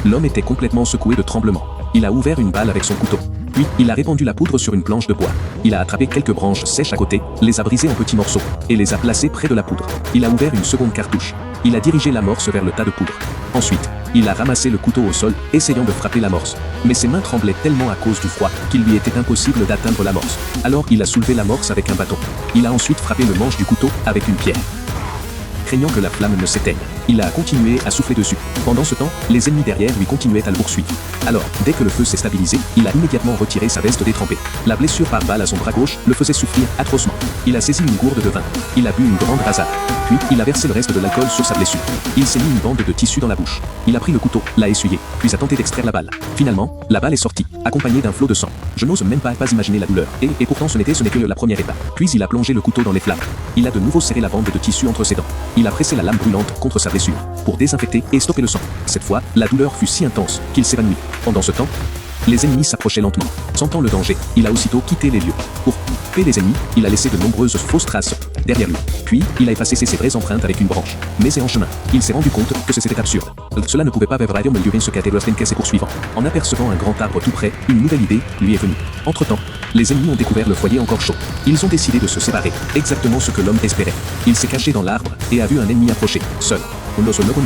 L'homme était complètement secoué de tremblements. Il a ouvert une balle avec son couteau. Puis, il a répandu la poudre sur une planche de bois. Il a attrapé quelques branches sèches à côté, les a brisées en petits morceaux, et les a placées près de la poudre. Il a ouvert une seconde cartouche. Il a dirigé l'amorce vers le tas de poudre. Ensuite, il a ramassé le couteau au sol, essayant de frapper l'amorce. Mais ses mains tremblaient tellement à cause du froid qu'il lui était impossible d'atteindre l'amorce. Alors il a soulevé l'amorce avec un bâton. Il a ensuite frappé le manche du couteau avec une pierre. Craignant que la flamme ne s'éteigne, il a continué à souffler dessus. Pendant ce temps, les ennemis derrière lui continuaient à le poursuivre. Alors, dès que le feu s'est stabilisé, il a immédiatement retiré sa veste détrempée. La blessure par balle à son bras gauche le faisait souffrir atrocement. Il a saisi une gourde de vin. Il a bu une grande rasade. Puis, il a versé le reste de l'alcool sur sa blessure. Il s'est mis une bande de tissu dans la bouche. Il a pris le couteau, l'a essuyé, puis a tenté d'extraire la balle. Finalement, la balle est sortie, accompagnée d'un flot de sang. Je n'ose même pas imaginer la douleur. Et pourtant ce n'est que la première étape. Puis il a plongé le couteau dans les flammes. Il a de nouveau serré la bande de tissu entre ses dents. Il a pressé la lame brûlante contre sa blessure, pour désinfecter et stopper le sang. Cette fois, la douleur fut si intense qu'il s'évanouit. Pendant ce temps, les ennemis s'approchaient lentement. Sentant le danger, il a aussitôt quitté les lieux. Pour tuer les ennemis, il a laissé de nombreuses fausses traces derrière lui. Puis, il a effacé ses vraies empreintes avec une branche. Mais c'est en chemin. Il s'est rendu compte que c'était absurde. Cela ne pouvait pas vraiment me durer ce qu'a été ses poursuivants. En apercevant un grand arbre tout près, une nouvelle idée lui est venue. Entre-temps, les ennemis ont découvert le foyer encore chaud. Ils ont décidé de se séparer, exactement ce que l'homme espérait. Il s'est caché dans l'arbre et a vu un ennemi approcher, seul.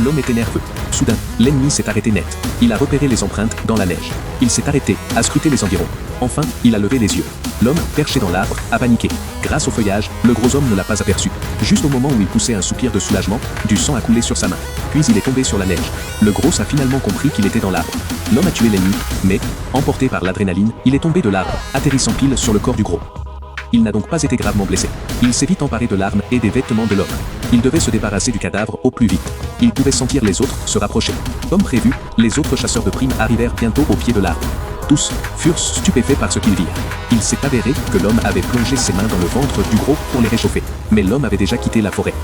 L'homme était nerveux. Soudain, l'ennemi s'est arrêté net. Il a repéré les empreintes dans la neige. Il s'est arrêté, a scruté les environs. Enfin, il a levé les yeux. L'homme, perché dans l'arbre, a paniqué. Grâce au feuillage, le gros homme ne l'a pas aperçu. Juste au moment où il poussait un soupir de soulagement, du sang a coulé sur sa main. Puis il est tombé sur la neige. Le gros a finalement compris qu'il était dans l'arbre. L'homme a tué l'ennemi, mais, emporté par l'adrénaline, il est tombé de l'arbre, atterrissant pile sur le corps du gros. Il n'a donc pas été gravement blessé. Il s'est vite emparé de l'arme et des vêtements de l'homme. Il devait se débarrasser du cadavre au plus vite. Il pouvait sentir les autres se rapprocher. Comme prévu, les autres chasseurs de primes arrivèrent bientôt au pied de l'arbre. Tous furent stupéfaits par ce qu'ils virent. Il s'est avéré que l'homme avait plongé ses mains dans le ventre du gros pour les réchauffer. Mais l'homme avait déjà quitté la forêt.